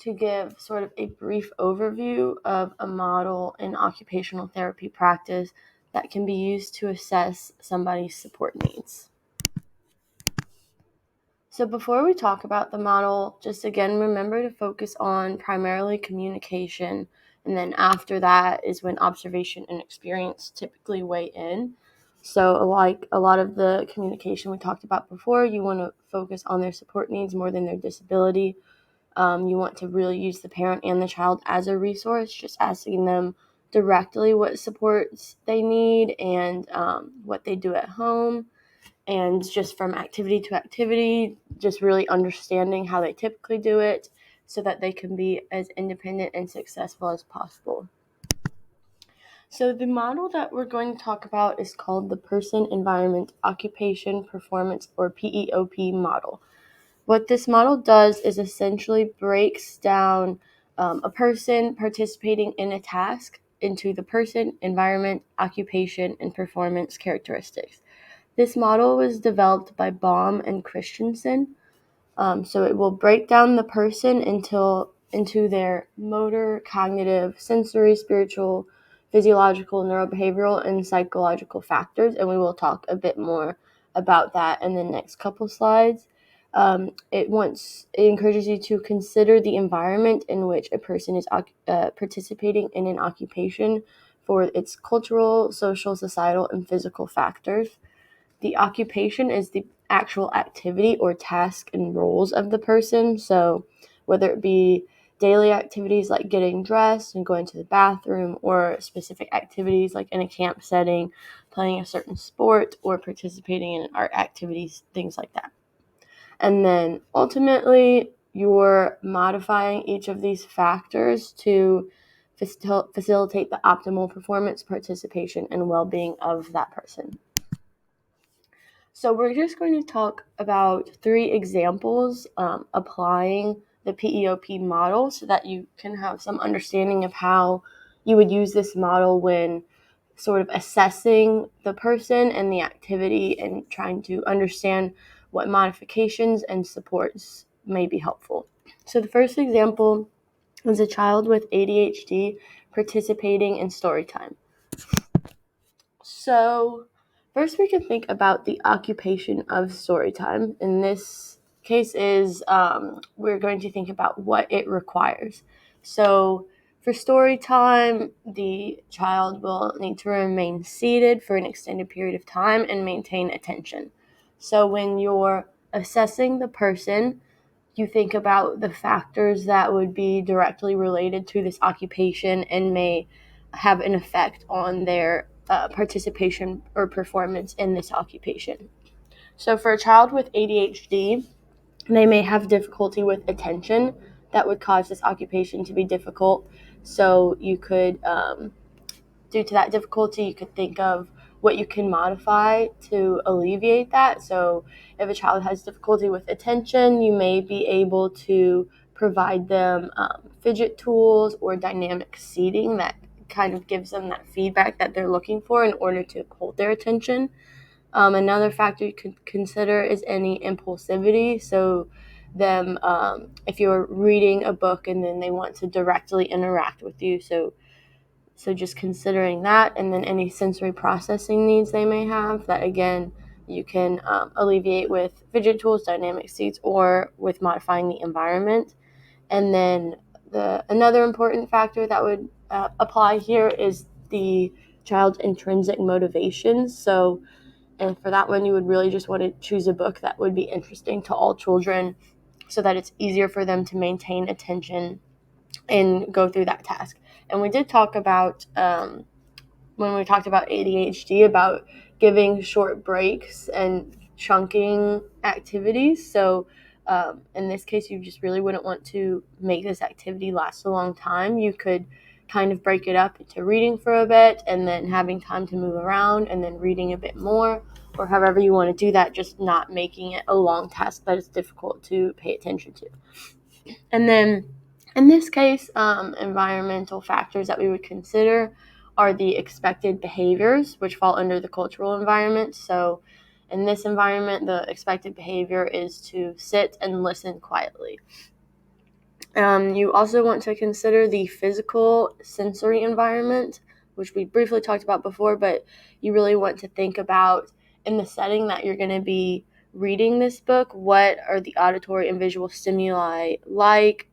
to give sort of a brief overview of a model in occupational therapy practice that can be used to assess somebody's support needs. So before we talk about the model, just again, remember to focus on primarily communication, and then after that is when observation and experience typically weigh in. So like a lot of the communication we talked about before, you want to focus on their support needs more than their disability. You want to really use the parent and the child as a resource, just asking them directly what supports they need and what they do at home. And just from activity to activity, just really understanding how they typically do it so that they can be as independent and successful as possible. So the model that we're going to talk about is called the Person, Environment, Occupation, Performance, or PEOP model. What this model does is essentially breaks down a person participating in a task into the person, environment, occupation, and performance characteristics. This model was developed by Baum and Christensen. So it will break down the person into their motor, cognitive, sensory, spiritual, physiological, neurobehavioral, and psychological factors. And we will talk a bit more about that in the next couple slides. It encourages you to consider the environment in which a person is participating in an occupation for its cultural, social, societal, and physical factors. The occupation is the actual activity or task and roles of the person. So whether it be daily activities like getting dressed and going to the bathroom, or specific activities like in a camp setting, playing a certain sport, or participating in art activities, things like that. And then ultimately, you're modifying each of these factors to facilitate the optimal performance, participation, and well-being of that person. So we're just going to talk about 3 examples applying the PEOP model so that you can have some understanding of how you would use this model when sort of assessing the person and the activity and trying to understand what modifications and supports may be helpful. So the first example is a child with ADHD participating in story time. So first we can think about the occupation of story time. In this case is we're going to think about what it requires. So for story time, the child will need to remain seated for an extended period of time and maintain attention. So when you're assessing the person, you think about the factors that would be directly related to this occupation and may have an effect on their participation or performance in this occupation. So for a child with ADHD, they may have difficulty with attention that would cause this occupation to be difficult. So you could, due to that difficulty, you could think of what you can modify to alleviate that. So if a child has difficulty with attention, you may be able to provide them fidget tools or dynamic seating that kind of gives them that feedback that they're looking for in order to hold their attention. Another factor you could consider is any impulsivity. So them, if you're reading a book and then they want to directly interact with you, so just considering that, and then any sensory processing needs they may have, that again, you can alleviate with fidget tools, dynamic seats, or with modifying the environment. And then another important factor that would apply here is the child's intrinsic motivations. So, and for that one, you would really just want to choose a book that would be interesting to all children so that it's easier for them to maintain attention and go through that task. And we did talk about, when we talked about ADHD, about giving short breaks and chunking activities. So in this case, you just really wouldn't want to make this activity last a long time. You could kind of break it up into reading for a bit and then having time to move around and then reading a bit more, or however you want to do that, just not making it a long task that is difficult to pay attention to. And then in this case, environmental factors that we would consider are the expected behaviors, which fall under the cultural environment. So in this environment, the expected behavior is to sit and listen quietly. You also want to consider the physical sensory environment, which we briefly talked about before, but you really want to think about in the setting that you're going to be reading this book, what are the auditory and visual stimuli like?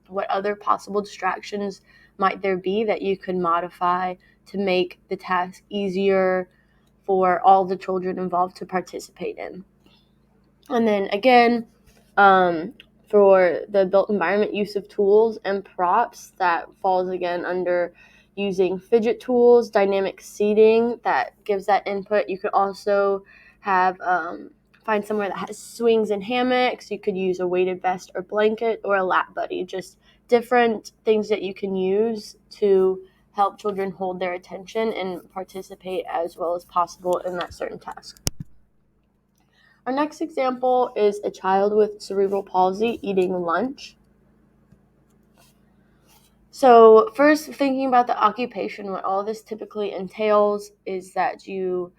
What other possible distractions might there be that you could modify to make the task easier for all the children involved to participate in? And then again, for the built environment, use of tools and props, that falls again under using fidget tools, dynamic seating that gives that input. You could also have find somewhere that has swings and hammocks. You could use a weighted vest or blanket or a lap buddy, just different things that you can use to help children hold their attention and participate as well as possible in that certain task. Our next example is a child with cerebral palsy eating lunch. So first, thinking about the occupation, what all this typically entails is that to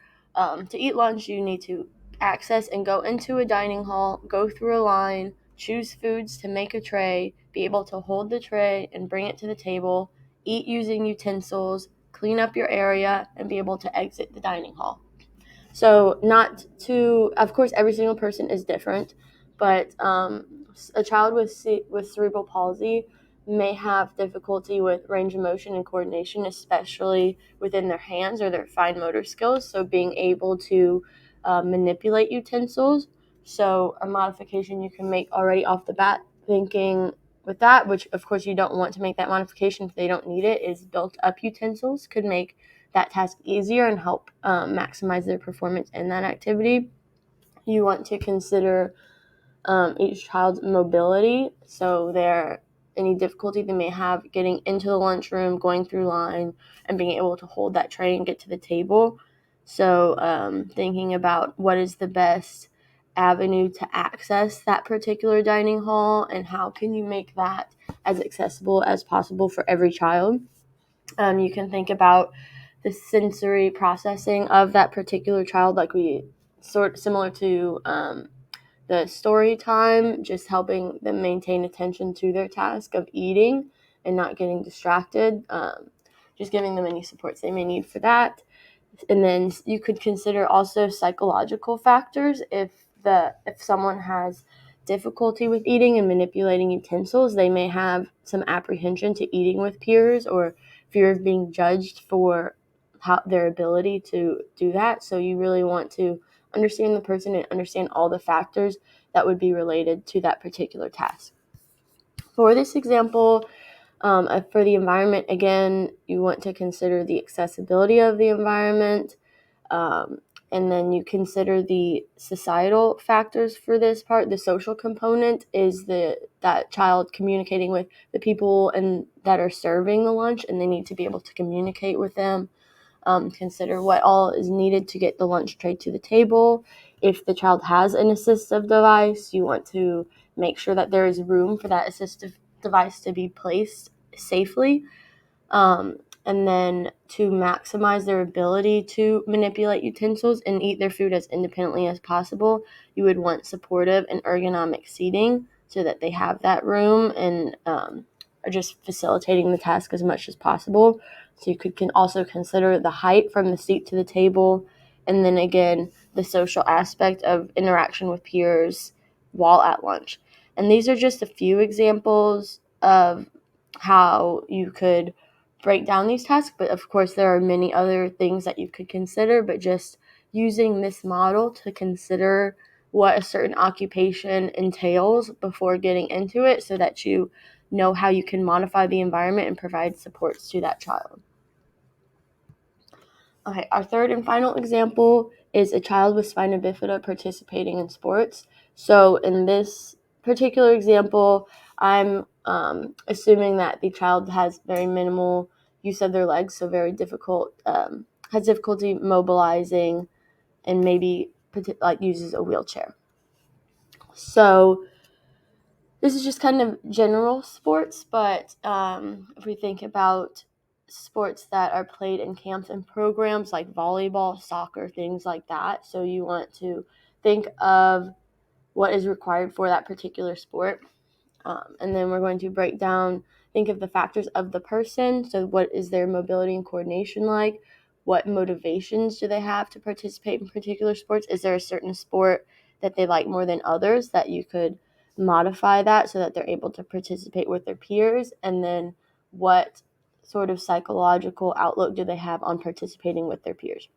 eat lunch, you need to access and go into a dining hall, go through a line, choose foods to make a tray, be able to hold the tray and bring it to the table, eat using utensils, clean up your area, and be able to exit the dining hall. So of course, every single person is different, but a child with cerebral palsy may have difficulty with range of motion and coordination, especially within their hands or their fine motor skills. So being able to manipulate utensils. So a modification you can make already off the bat, thinking with that, which of course you don't want to make that modification if they don't need it, is built up utensils could make that task easier and help maximize their performance in that activity. You want to consider each child's mobility, so any difficulty they may have getting into the lunchroom, going through line, and being able to hold that tray and get to the table. So thinking about what is the best avenue to access that particular dining hall and how can you make that as accessible as possible for every child. You can think about the sensory processing of that particular child, like similar to the story time, just helping them maintain attention to their task of eating and not getting distracted, just giving them any supports they may need for that. And then you could consider also psychological factors. If someone has difficulty with eating and manipulating utensils, they may have some apprehension to eating with peers or fear of being judged for their ability to do that. So you really want to understand the person and understand all the factors that would be related to that particular task. For this example, for the environment, again, you want to consider the accessibility of the environment, and then you consider the societal factors for this part. The social component is that child communicating with the people and that are serving the lunch, and they need to be able to communicate with them. Consider what all is needed to get the lunch tray to the table. If the child has an assistive device, you want to make sure that there is room for that assistive device to be placed safely. And then to maximize their ability to manipulate utensils and eat their food as independently as possible, you would want supportive and ergonomic seating so that they have that room and are just facilitating the task as much as possible. So you can also consider the height from the seat to the table, and then again, the social aspect of interaction with peers while at lunch. And these are just a few examples of how you could break down these tasks, but of course there are many other things that you could consider, but just using this model to consider what a certain occupation entails before getting into it so that you know how you can modify the environment and provide supports to that child. Okay, our third and final example is a child with spina bifida participating in sports. So in this particular example, I'm assuming that the child has very minimal use of their legs, so very difficult, has difficulty mobilizing, and maybe uses a wheelchair. So this is just kind of general sports, but if we think about sports that are played in camps and programs like volleyball, soccer, things like that, so you want to think of what is required for that particular sport. And then we're going to break down, think of the factors of the person. So what is their mobility and coordination like? What motivations do they have to participate in particular sports? Is there a certain sport that they like more than others that you could modify that so that they're able to participate with their peers? And then what sort of psychological outlook do they have on participating with their peers?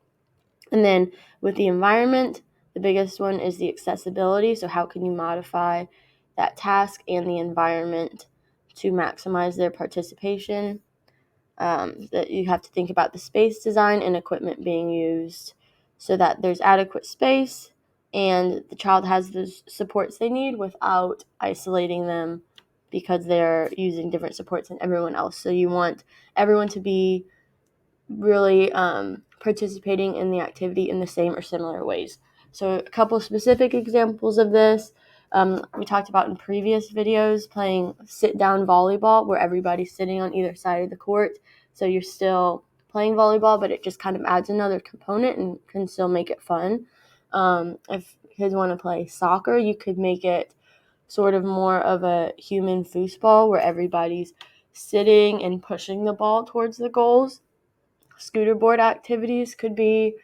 And then with the environment, the biggest one is the accessibility. So how can you modify that task and the environment to maximize their participation? That you have to think about the space design and equipment being used so that there's adequate space and the child has the supports they need without isolating them because they're using different supports than everyone else. So you want everyone to be really participating in the activity in the same or similar ways. So a couple specific examples of this. We talked about in previous videos playing sit-down volleyball where everybody's sitting on either side of the court. So you're still playing volleyball, but it just kind of adds another component and can still make it fun. If kids want to play soccer, you could make it sort of more of a human foosball where everybody's sitting and pushing the ball towards the goals. Scooter board activities could be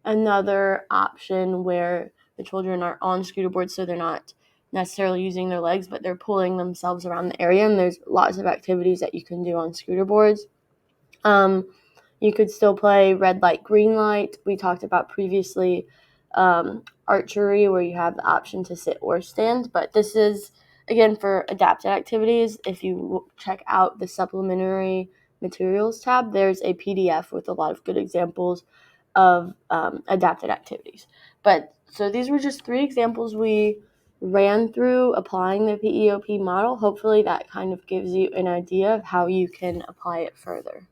another option where the children are on scooter boards, so they're not necessarily using their legs, but they're pulling themselves around the area, and there's lots of activities that you can do on scooter boards. You could still play red light, green light. We talked about previously archery, where you have the option to sit or stand, but this is, again, for adapted activities. If you check out the supplementary materials tab, there's a PDF with a lot of good examples of adapted activities. But so these were just 3 examples we ran through applying the PEOP model. Hopefully that kind of gives you an idea of how you can apply it further.